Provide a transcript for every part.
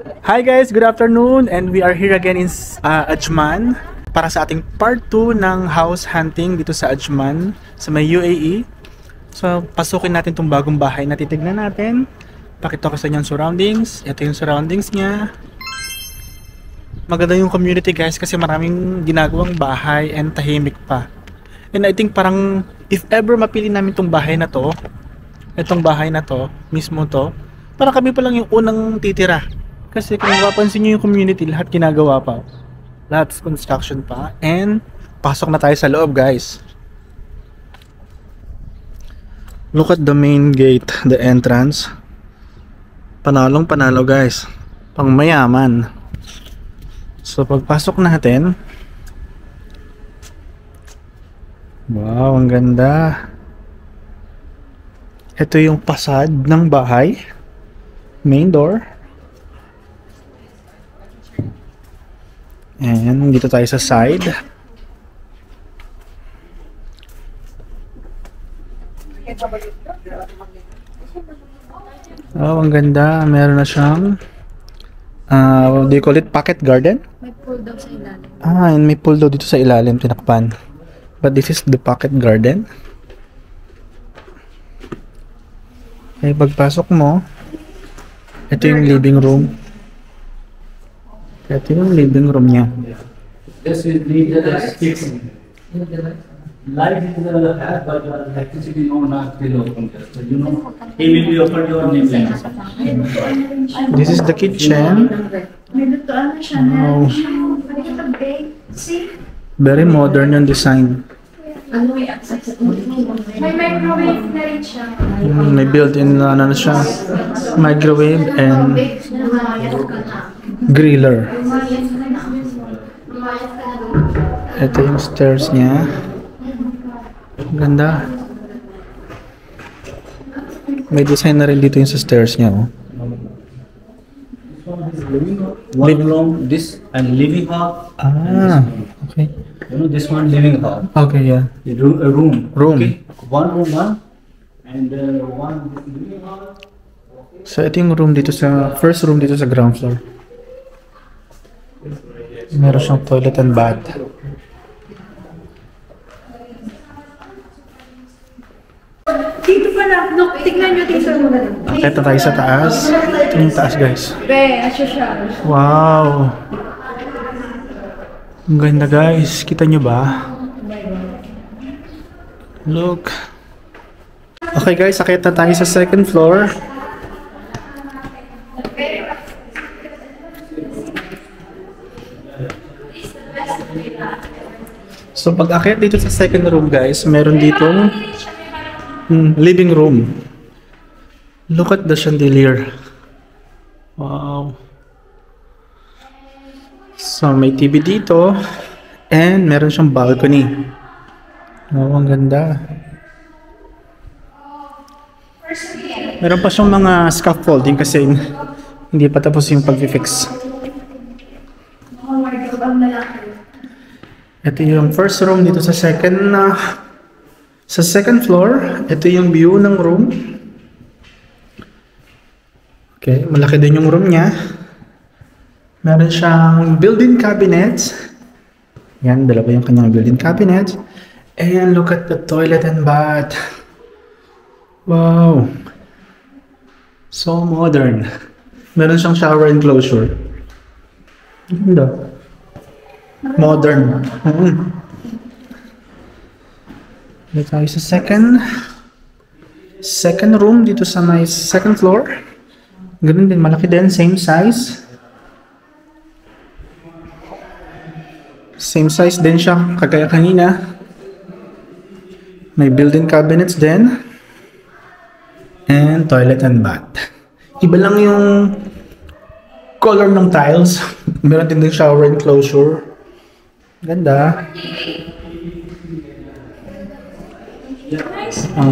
Hi guys, good afternoon and we are here again in Ajman para sa ating part 2 ng house hunting dito sa Ajman sa may UAE. So pasukin natin tong bagong bahay na titignan natin. Pakita ko sa inyo yung surroundings. Ito yung surroundings niya. Maganda yung community guys kasi maraming ginagawang bahay and tahimik pa. And I think parang if ever mapili namin tong bahay na to, itong bahay na to, mismo to, parang kami pa lang yung unang titira. Kasi kung mapapansin nyo yung community, lahat ginagawa pa. Lahat construction pa. And pasok na tayo sa loob guys. Look at the main gate, the entrance. Panalong panalo guys. Pang mayaman. So pagpasok natin, wow, ang ganda. Ito yung facade ng bahay. Main door. And dito tayo sa side. Oh, ang ganda. Meron na siyang what do you call it? Pocket garden? May pool daw sa ilalim. And may pool daw dito sa ilalim, tinakpan. But this is the pocket garden. Okay, pagpasok mo, ito yung living room. Ito yung living room niya. This is the kitchen. Light is the hat, but electricity no not below. So you know, he will be offered your name. This is the kitchen. May lutuan na siya Wow. na. See? Very modern yung design. Ano may access? May microwave na rin siya. May built-in ano na siya. Microwave and griller. Ito yung stairs niya. Ganda. May design na rin dito yung sa stairs niya. Oh. One room, this and living hall. Okay. You know this one living hall. Okay, yeah. A room. Room. Okay. One room, and one living hall. So ito yung room dito sa first room dito sa ground floor. Meron siyang toilet and bath. Dito pala. Look, tignan nyo dito muna. Ito tayo sa taas. Ito yung taas guys. Be, asya siya. Wow! Ang ganda guys. Kita nyo ba? Look. Okay guys, akit na tayo sa second floor. So pag akit dito sa second room guys, meron ditong living room. Look at the chandelier. Wow. So may TV dito and meron siyang balcony. Oh, ang ganda. Meron pa siyang mga scaffolding kasi hindi pa tapos yung pag-fix. Ito yung first room dito sa second floor. Ito yung view ng room. Okay, malaki din yung room niya. Meron siyang built-in cabinets. Yan, dalawa yung kanyang built-in cabinets. And look at the toilet and bath. Wow. So modern. Meron siyang shower enclosure. Ganda. Modern. Dito tayo sa second room dito sa my second floor. Ganun din, malaki din, same size. Same size din siya, kagaya kanina. May built-in cabinets din. And toilet and bath. Iba lang yung color ng tiles. Meron din din shower enclosure. Ganda.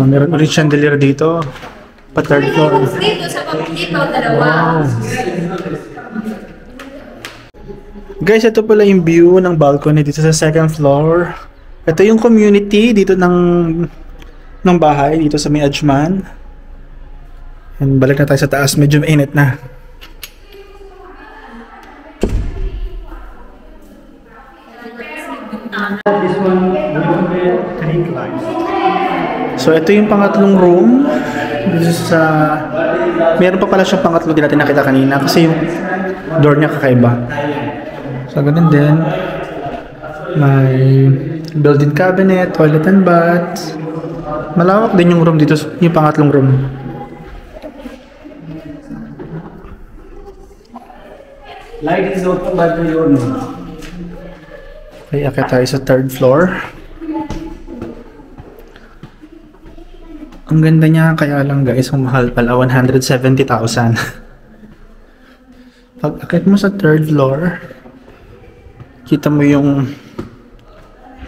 Meron rin chandelier dito. Pa third floor. Dito sa dito, dalawa. Wow. Guys, ito pala yung view ng balcony dito sa second floor. Ito yung community dito ng bahay dito sa may Ajman. And balik na tayo sa taas, medyo mainit na. This one will be 3 clients. So ito yung pangatlong room. This is meron pa pala siyang pangatlo din natin nakita kanina kasi yung door niya kakaiba. So ganun din. May built-in cabinet, toilet and bath. Malawak din yung room dito, yung pangatlong room. Light is open by the owner. Okay, akit tayo sa 3rd floor. Ang ganda niya, kaya lang guys, ang mahal pala, 170,000. Pag akit mo sa 3rd floor, kita mo yung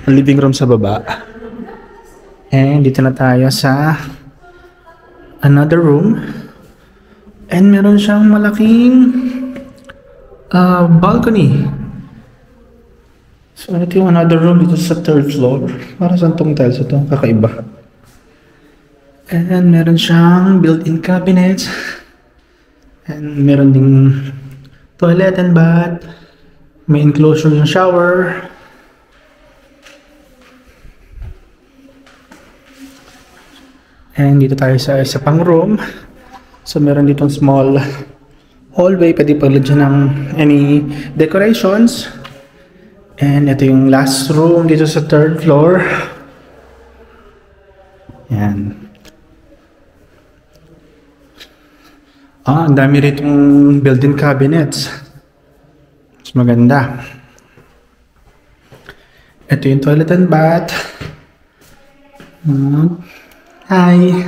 living room sa baba. And dito na tayo sa another room. And meron siyang malaking balcony. So ito yung another room dito sa 3rd floor. Para saan tong tiles ito? Kakaiba. And meron siyang built-in cabinets. And meron ding toilet and bath. May enclosure yung shower. And dito tayo sa isa pang room. So meron ditong small hallway. Pwede paglagyan ng any decorations. And ito yung last room dito sa 3rd floor. Yan. Ang dami ritong built-in cabinets. Mas maganda. Ito yung toilet and bath. Hi!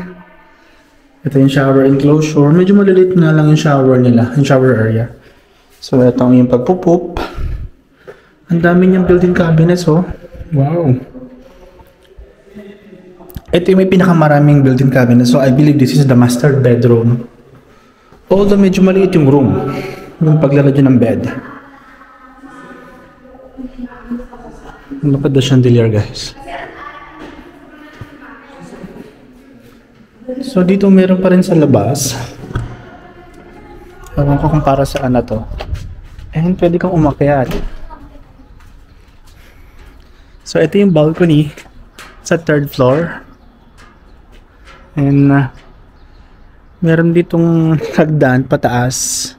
Ito yung shower enclosure. Medyo malilit na lang yung shower nila, yung shower area. So, ito yung pagpupup. Ang dami niyang built-in cabinets, oh. Wow! Ito yung may pinakamaraming built-in cabinets. So, I believe this is the master bedroom. Although medyo maliit yung room. Yung paglalagyan ng bed. Look at the chandelier, guys. So, dito meron pa rin sa labas. Ewan ko kung para saan na to. And pwede kang umakyat. So, ito yung balcony sa 3rd floor. And meron ditong hagdan pataas.